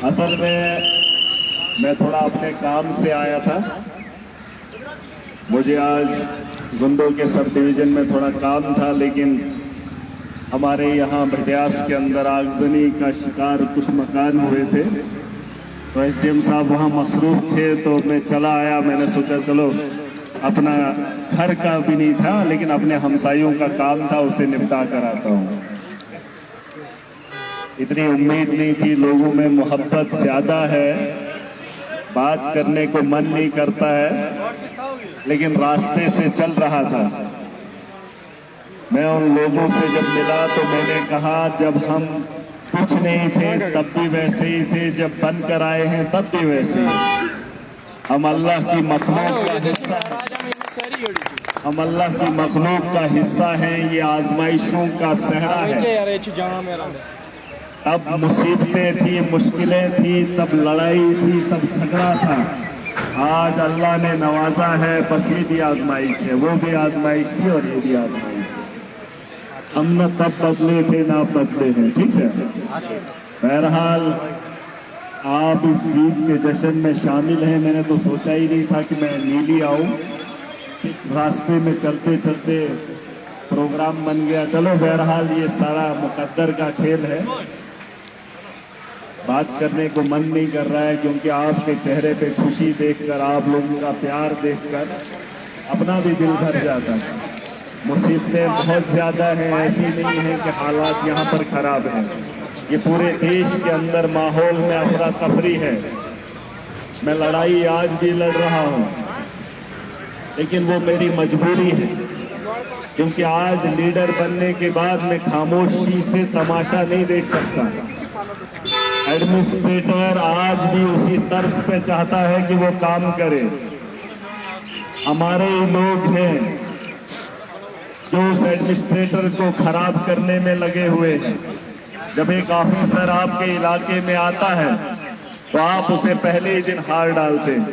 असल में मैं थोड़ा अपने काम से आया था। मुझे आज गुंदो के सब डिवीजन में थोड़ा काम था, लेकिन हमारे यहाँ ब्यास के अंदर आगजनी का शिकार कुछ मकान हुए थे, तो एसडीएम साहब वहाँ मसरूफ थे, तो मैं चला आया। मैंने सोचा चलो, अपना घर का भी नहीं था लेकिन अपने हमसायों का काम था, उसे निपटा कर आता हूँ। इतनी उम्मीद नहीं थी, लोगों में मोहब्बत ज्यादा है, बात करने को मन नहीं करता है, लेकिन रास्ते से चल रहा था। मैं उन लोगों से जब मिला तो मैंने कहा, जब हम कुछ नहीं थे तब भी वैसे ही थे, जब बनकर आए हैं तब भी वैसे ही। हम अल्लाह की मखलूक का हिस्सा हैं, हम अल्लाह की मखलूक का हिस्सा हैं। ये आजमाइशों का सहरा है। तब मुसीबतें थी, मुश्किलें थी, तब लड़ाई थी, तब झगड़ा था। आज अल्लाह ने नवाजा है, बस ये भी आजमाइश है, वो भी आजमाइश थी और ये भी आजमाइश है। हम न तब बदले थे ना बदले हैं, ठीक है। बहरहाल आप इस जीत के जश्न में शामिल हैं। मैंने तो सोचा ही नहीं था कि मैं नीली आऊं। रास्ते में चलते चलते प्रोग्राम बन गया। चलो बहरहाल ये सारा मुकद्दर का खेल है। बात करने को मन नहीं कर रहा है, क्योंकि आपके चेहरे पे खुशी देखकर, आप लोगों का प्यार देखकर अपना भी दिल भर जाता है। मुसीबतें बहुत ज्यादा हैं, ऐसी नहीं है कि हालात यहाँ पर खराब हैं। ये पूरे देश के अंदर माहौल में अफरा तफरी है। मैं लड़ाई आज भी लड़ रहा हूँ, लेकिन वो मेरी मजबूरी है, क्योंकि आज लीडर बनने के बाद मैं खामोशी से तमाशा नहीं देख सकता। एडमिनिस्ट्रेटर आज भी उसी तर्ज पे चाहता है कि वो काम करे। हमारे ही लोग हैं जो उस एडमिनिस्ट्रेटर को खराब करने में लगे हुए हैं। जब एक ऑफिसर आपके इलाके में आता है तो आप उसे पहले ही दिन हार डालते हैं।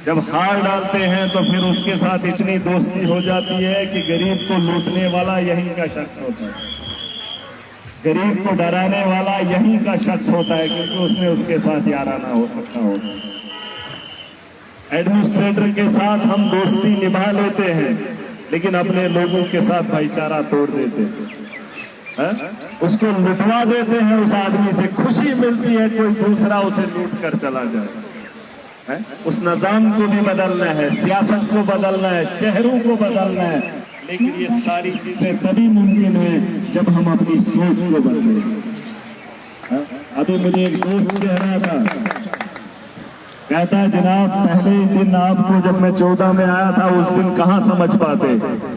जब हार डालते हैं तो फिर उसके साथ इतनी दोस्ती हो जाती है कि गरीब को लूटने वाला यहीं का शख्स होता है, गरीब को डराने वाला यहीं का शख्स होता है, क्योंकि उसने उसके साथ याराना हो रखा होता है। एडमिनिस्ट्रेटर के साथ हम दोस्ती निभा लेते हैं, लेकिन अपने लोगों के साथ भाईचारा तोड़ देते हैं, उसको लुटवा देते हैं। उस आदमी से खुशी मिलती है कोई दूसरा उसे लूट कर चला जाए। उस निजाम को भी बदलना है, सियासत को बदलना है, चेहरों को बदलना है, लेकिन ये सारी चीजें तभी मुमकिन है जब हम अपनी सोच को बदलें। अभी मुझे एक दोस्त कह रहा था, कहता है जनाब पहले ही दिन आपको जब मैं 14 में आया था उस दिन कहाँ समझ पाते।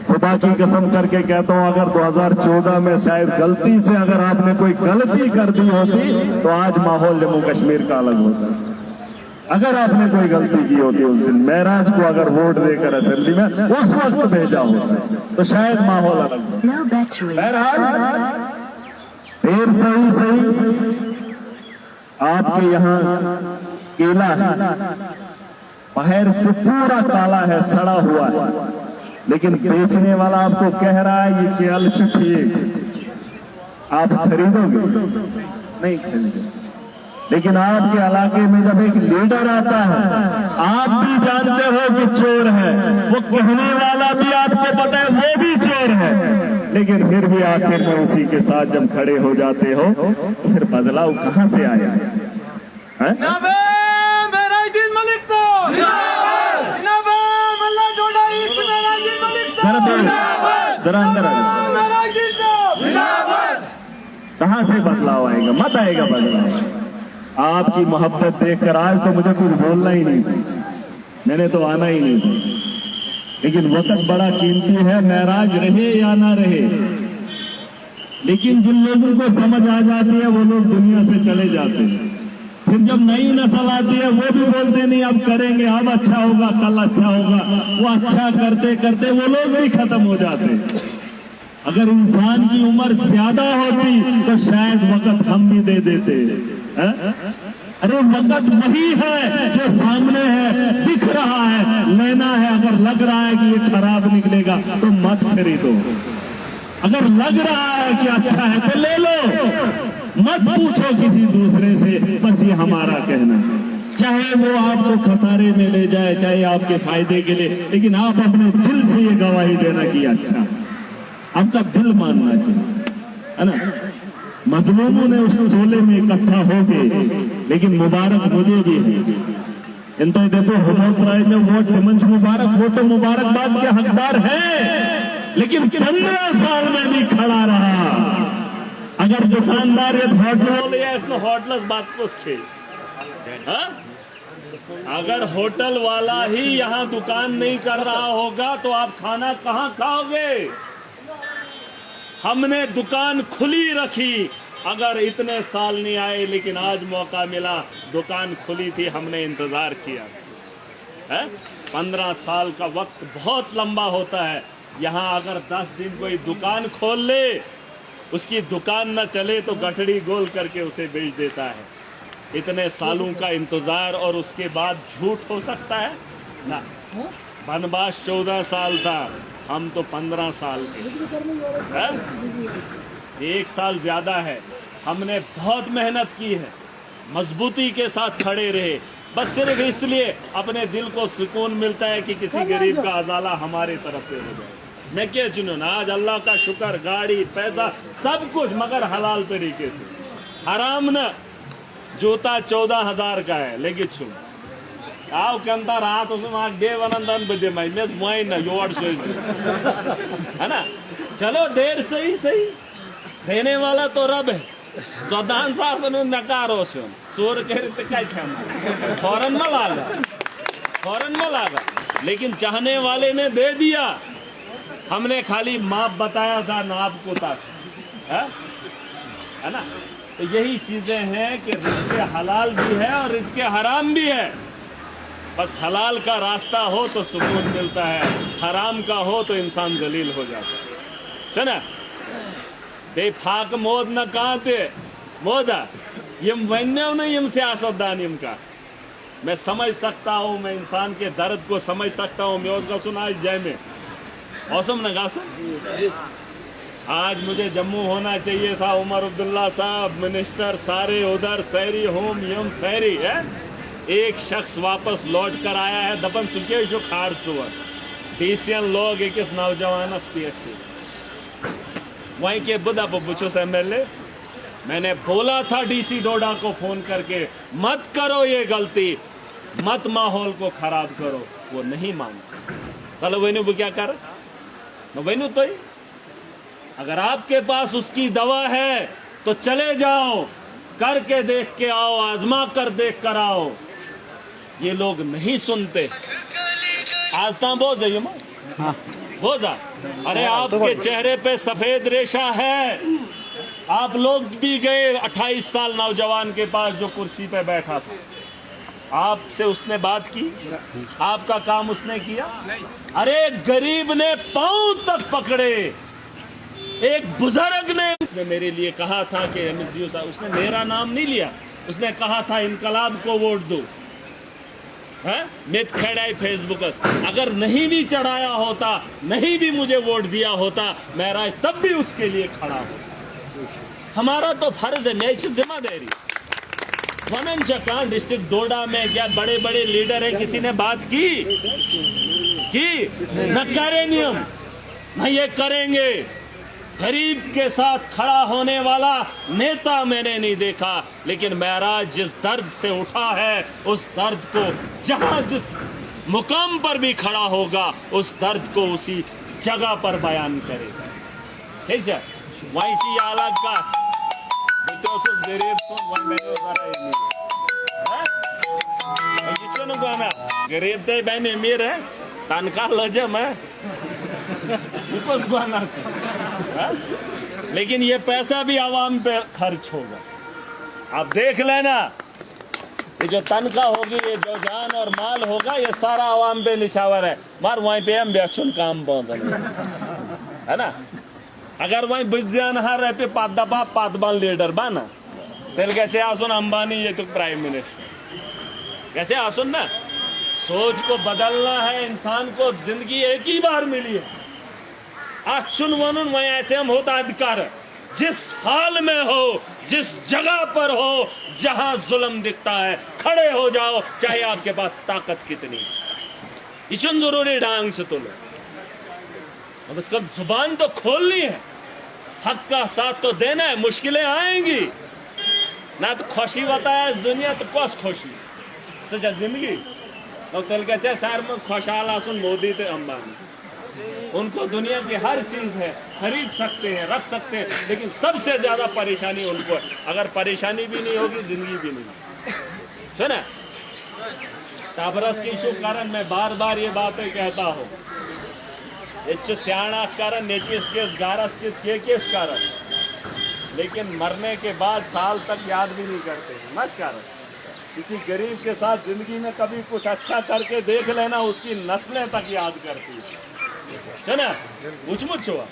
खुदा की कसम करके कहता हूँ, अगर 2014 में शायद गलती से अगर आपने कोई गलती कर दी होती तो आज माहौल जम्मू कश्मीर का अलग होता। अगर आपने कोई गलती की होती उस दिन, महराज को अगर वोट देकर असेंबली में उस वक्त भेजा होता तो शायद माहौल अलग होता। फिर सही आपके यहाँ केला है, बाहर से पूरा काला है, सड़ा हुआ है, लेकिन बेचने वाला आपको कह रहा है ये केल ठीक, आप खरीदोगे? नहीं खरीदोगे। लेकिन आपके इलाके में जब एक लीडर आता है, आप भी जानते हो कि चोर है, वो कहने वाला भी आपको पता है वो भी चोर है, लेकिन फिर भी आखिर में उसी के साथ जब खड़े हो जाते हो तो फिर बदलाव कहां से आया है? जरा अंदर कहां से बदलाव आएगा? मत आएगा बदलाव। आपकी मोहब्बत देखकर आज तो मुझे कुछ बोलना ही नहीं था, मैंने तो आना ही नहीं था, लेकिन वक्त बड़ा कीमती है, नाराज रहे या ना रहे, लेकिन जिन लोगों को समझ आ जाती है वो लोग दुनिया से चले जाते हैं। फिर जब नई नस्ल आती है वो भी बोलते नहीं अब करेंगे, अब अच्छा होगा, कल अच्छा होगा, वो अच्छा करते करते वो लोग भी खत्म हो जाते। अगर इंसान की उम्र ज्यादा होती तो शायद वक्त हम भी दे देते। अरे वक्त वही है जो सामने है, दिख रहा है, लेना है। अगर लग रहा है कि ये खराब निकलेगा तो मत खरीदो, अगर लग रहा है कि अच्छा है तो ले लो, मत पूछो किसी दूसरे से। बस ये हमारा कहना है, चाहे वो आपको खसारे में ले जाए, चाहे आपके फायदे के लिए, लेकिन आप अपने दिल से ये गवाही देना कि अच्छा, आपका दिल मानना चाहिए, है ना। मजलूमों ने उस झोले में इकट्ठा हो गए, लेकिन मुबारक मुझे भी है। इन तो देखो हुकूमत राय में वोट मंच मुबारक, वो तो मुबारकबाद के हकदार है, लेकिन 15 साल में भी खड़ा रहा। अगर दुकानदार ये होटलस बात को अगर होटल वाला ही यहाँ दुकान नहीं कर रहा होगा तो आप खाना कहाँ खाओगे? हमने दुकान खुली रखी, अगर इतने साल नहीं आए, लेकिन आज मौका मिला, दुकान खुली थी, हमने इंतजार किया है। 15 साल का वक्त बहुत लंबा होता है। यहाँ अगर 10 दिन कोई दुकान खोल ले, उसकी दुकान न चले तो गठड़ी गोल करके उसे बेच देता है। इतने सालों का इंतजार और उसके बाद झूठ हो सकता है ना? बनवास 14 साल था, हम तो 15 साल के, 1 साल ज्यादा है। हमने बहुत मेहनत की है, मजबूती के साथ खड़े रहे, बस सिर्फ इसलिए अपने दिल को सुकून मिलता है कि किसी गरीब का अजाला हमारे तरफ से हो जाए। मैं क्या चुनूं ना? आज अल्लाह का शुक्र, गाड़ी, पैसा, सब कुछ, मगर हलाल तरीके से, हराम न। जूता 14,000 का है, लेकिन चुन आओ कंता रात उसमें देवनंदन बदे मैं मुआई ना योड़ से, है ना। चलो देर सही सही, देने वाला तो रब है। सदान शासन नकारो सोर कह फौरन में लागा, फौरन में लागा, लेकिन चाहने वाले ने दे दिया। हमने खाली माप बताया था, नाप को था, है ना। तो यही चीजें हैं कि रिज़्क़े हलाल भी है और रिज़्क़े हराम भी है। बस हलाल का रास्ता हो तो सुकून मिलता है, हराम का हो तो इंसान जलील हो जाता है ना। बेफाक मोद न कहते मोदा यम वन्यव न यम सियासतदान यम का। मैं समझ सकता हूँ, मैं इंसान के दर्द को समझ सकता हूँ। मैं उसका सुना जय में औसम न गासम। आज मुझे जम्मू होना चाहिए था, उमर अब्दुल्ला साहब मिनिस्टर सारे उधर, शहरी होम यम शहरी है। एक शख्स वापस लौट कर आया है, दपन सुखे जो खार सुवर डीसीएन लोग एक नौजवान वहीं के बुदा बुचुस MLA। मैंने बोला था डीसी डोडा को फोन करके, मत करो ये गलती, मत माहौल को खराब करो। वो नहीं मानता। चलो वैनु वो क्या कर वैनु तो ही, अगर आपके पास उसकी दवा है तो चले जाओ, करके देख के आओ, आजमा कर देख कर आओ। ये लोग नहीं सुनते। आज तक बहुत जाइए हो जा। अरे आपके चेहरे पे सफेद रेशा है। आप लोग भी गए 28 साल नौजवान के पास जो कुर्सी पे बैठा था, आपसे उसने बात की? आपका काम उसने किया? अरे गरीब ने पांव तक पकड़े। एक बुजुर्ग ने उसने मेरे लिए कहा था कि MSDO साहब, उसने मेरा नाम नहीं लिया, उसने कहा था इनकलाब को वोट दो। मित खड़ाई फेसबुक अगर नहीं भी चढ़ाया होता, नहीं भी मुझे वोट दिया होता, महराज तब भी उसके लिए खड़ा हो। हमारा तो फर्ज है, मैं जिम्मेदारी वनन चकान डिस्ट्रिक्ट डोडा में क्या बड़े बड़े लीडर है, किसी ने बात की न करेंगे हम, न ये करेंगे। गरीब के साथ खड़ा होने वाला नेता मैंने नहीं देखा, लेकिन महराज जिस दर्द से उठा है, उस दर्द को जहां जिस मुकाम पर भी खड़ा होगा, उस दर्द को उसी जगह पर बयान करेगा। ठीक है, वहीं से अलग का गरीब गरीब तो बहन अमीर है, तनख्वाह लजम है, लेकिन ये पैसा भी आवाम पे खर्च होगा। आप देख लेना, ये जो तनख्वाह होगी, ये जो जान और माल होगा, ये सारा आवाम पे निछावर है। मार वहीं पे हम बेचुन काम है ना। अगर वहीं बुझान हर पे पात दबा पातबान लीडर बाना, फिर कैसे आसुन अंबानी ये तो प्राइम मिनिस्टर, कैसे आसुन ना। सोच को बदलना है, इंसान को जिंदगी एक ही बार मिली है। आचुन वनुन वहीं ऐसे हम होता अधिकार, जिस हाल में हो, जिस जगह पर हो, जहां जुल्म दिखता है, खड़े हो जाओ, चाहे आपके पास ताकत कितनी। इचन जरूरी ढंग से तुलो। अब इसका जुबान तो खोलनी है, हक का साथ तो देना है। मुश्किलें आएंगी ना, तो खुशी बताया इस दुनिया तो कौस खुशी सजा जिंदगी। तो तेल कैसे सर में खुशहाल आसुन मोदी थे अंबानी, उनको दुनिया की हर चीज है, खरीद सकते हैं, रख सकते हैं, लेकिन सबसे ज्यादा परेशानी उनको है। अगर परेशानी भी नहीं होगी, जिंदगी भी नहीं। सुना ताबरस की शुभ कारण मैं बार बार ये बातें कहता हूँ, सियाणा कारण गारस किस कारण, लेकिन मरने के बाद साल तक याद भी नहीं करते। मस कारण किसी गरीब के साथ जिंदगी में कभी कुछ अच्छा करके देख लेना, उसकी नस्लें तक याद करती है ना। मुझ हुआ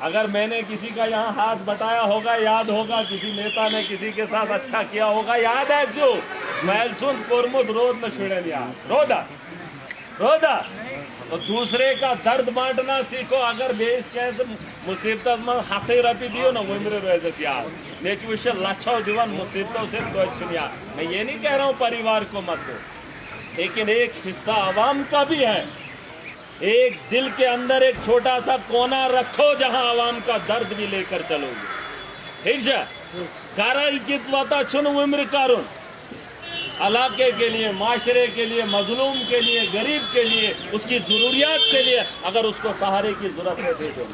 अगर मैंने किसी का यहाँ हाथ बटाया होगा, याद होगा, किसी नेता ने किसी के साथ अच्छा किया होगा, याद है जो महलसुन कोरमुद रोद न छुड़न यार रोदा। तो दूसरे का दर्द बांटना सीखो। अगर बेस कैसे मुसीबत में हाथे रपी दियो ना, वो मेरे रोज यार नेचुविश लाछाओ दीवान मुसीबतों से तो यार। मैं ये नहीं कह रहा हूँ परिवार को मत दो, लेकिन एक हिस्सा आवाम का भी है। एक दिल के अंदर एक छोटा सा कोना रखो, जहां आवाम का दर्द भी लेकर चलोगे। ठीक है, कारा कितवाता चुन उम्र कारून इलाके के लिए, माशरे के लिए, मजलूम के लिए, गरीब के लिए, उसकी जरूरियात के लिए, अगर उसको सहारे की जरूरत है दे दो।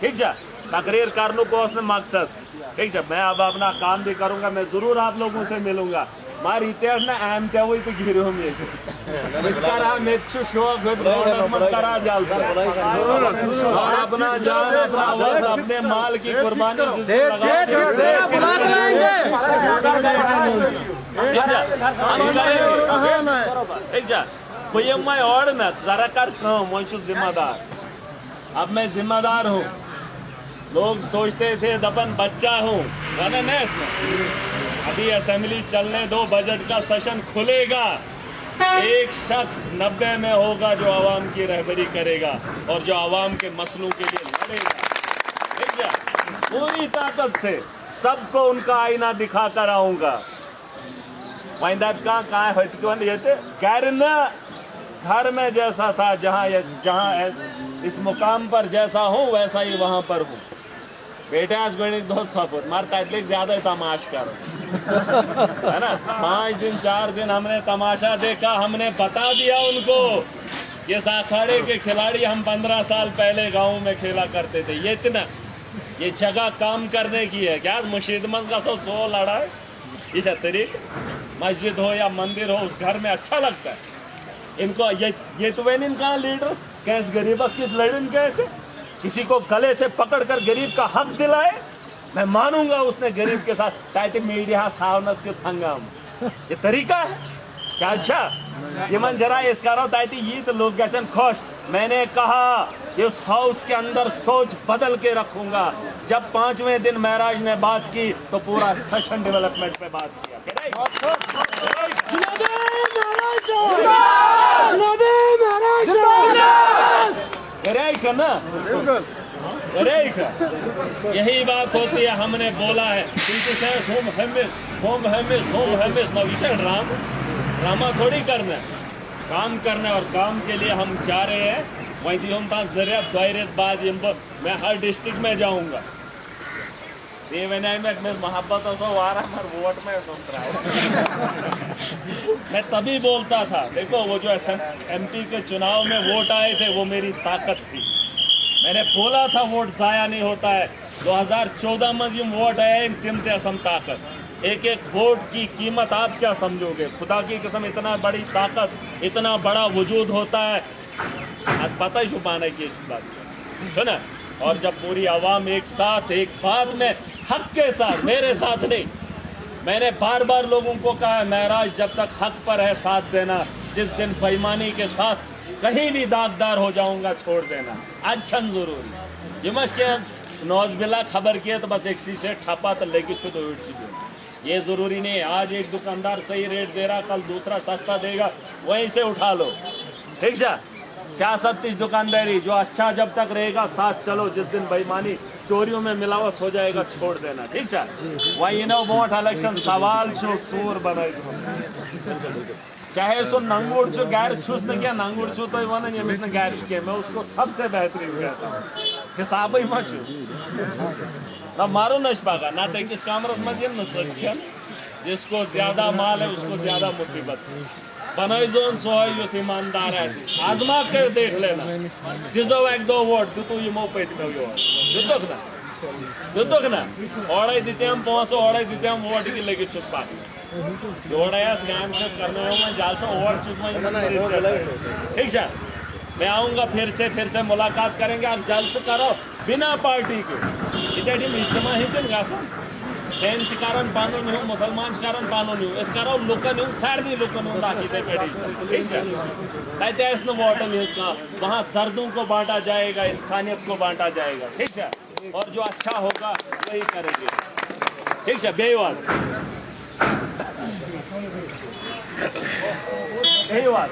ठीक है, तकरीर करने को उसने मकसद। ठीक है, मैं अब अपना काम भी करूंगा, मैं जरूर आप लोगों से मिलूंगा। मार इतिहास ना अहम क्या हुई तो गिरे हो और अपना जान, अपना वक्त, अपने माल की कुर्बानी और ना जरा कर कम, मैं जिम्मेदार। अब मैं जिम्मेदार हूँ। लोग सोचते थे दफन बच्चा हूँ, अभी असेंबली चलने दो, बजट का सेशन खुलेगा। एक शख्स 90 में होगा जो आवाम की रहबरी करेगा और जो आवाम के मसलों के लिए लड़ेगा। ठीक है, पूरी ताकत से सबको उनका आईना दिखा कर आऊंगा। घर में जैसा था, जहां इस मुकाम पर जैसा हूं, वैसा ही वहां पर हूं। बेटे आज गणित बहुत सपोर्ट मारता है, ज्यादा तमाश कर है ना। 5 दिन 4 दिन हमने तमाशा देखा, हमने बता दिया उनको ये अखाड़े के खिलाड़ी हम 15 साल पहले गांव में खेला करते थे। ये इतना ये जगह काम करने की है क्या? मुशीदमंद का सब 100 लड़ा है। इस तरीके मस्जिद हो या मंदिर हो, उस घर में अच्छा लगता है इनको। ये तो वे इनका लीडर कैसे गरीबस की लड़न, कैसे किसी को गले से पकड़कर गरीब का हक दिलाए। मैं मानूंगा उसने गरीब के साथ ताकि मीडिया सावनस के हंगाम, ये तरीका है क्या? अच्छा ये मन जरा इस कारण ताकि ये तो लोग कैसे खुश। मैंने कहा कि उस हाउस के अंदर सोच बदल के रखूंगा। जब 5वें दिन महराज ने बात की तो पूरा सेशन डेवलपमेंट पे बात किया। का ना, अरे यही बात होती है। हमने बोला है ना विषय ड्रामा थोड़ी करना है, काम करना है। और काम के लिए हम जा रहे हैं। वही हम जरियत दायरत बाद मैं हर डिस्ट्रिक्ट में जाऊंगा। ये में मोहब्बत वोट में मैं तभी बोलता था, देखो वो जो MP के चुनाव में वोट आए थे वो मेरी ताकत थी। मैंने बोला था वोट जाया नहीं होता है। 2014 में जो वोट आए तिम असम ताकत। एक एक वोट की कीमत आप क्या समझोगे? खुदा की कसम, इतना बड़ी ताकत, इतना बड़ा वजूद होता है, आज पता ही छुपाना की इस बात है ना। और जब पूरी आवाम एक साथ एक बात में हक के साथ, मेरे साथ नहीं, मैंने बार बार लोगों को कहा है महराज जब तक हक पर है साथ देना, जिस दिन बेईमानी के साथ कहीं भी दागदार हो जाऊंगा छोड़ देना। अच्छा जरूरी ये मस के नौजबिल्ला खबर किया तो बस एक से ठपा तो लेके छुद ये जरूरी नहीं है। आज एक दुकानदार सही रेट दे रहा, कल दूसरा सस्ता देगा, वहीं से उठा लो। ठीक है, सियासत इस दुकानदारी जो अच्छा जब तक रहेगा साथ चलो, जिस दिन बेईमानी चोरियों में मिलावट हो जाएगा छोड़ देना। ठीक है, वही नो वोट इलेक्शन सवाल छो सूर बना, चाहे सो नंगुड़ छो गैर छूस न क्या नंगुड़ छो तो वो नहीं मिसने गैर के, मैं उसको सबसे बेहतरीन कहता हूँ। हिसाब ही मत ना मारो नशबा का ना तो किस कामरत मत न सोच क्या, जिसको ज्यादा माल है उसको ज्यादा मुसीबत बनाई जोन सोई जो ईमानदार है आजमा कर देख लेना। दिजो एक दो वोट तू ये मो पे जुतोक ना ओड़े देते हम 500 ओड़े देते हम वोट की लेके छुस पा जोड़ा स्कैम से करने में जाल से वोट छुस। ठीक है, मैं आऊंगा फिर से मुलाकात करेंगे। आप जल्द से करो बिना पार्टी के इधर इज्तमा ही चल गा बेंच कारण पानो नहीं हूँ, मुसलमान कारण पानो नहीं हूँ, इस करो लुकन हूँ, सारी लुकन हूँ ताकि दे पेड़ी। ठीक है, कहते हैं इसमें वोट में इसका वहाँ दर्दों को बांटा जाएगा, इंसानियत को बांटा जाएगा। ठीक है, और जो अच्छा होगा वही करेंगे। ठीक है, बेवाल बेवाल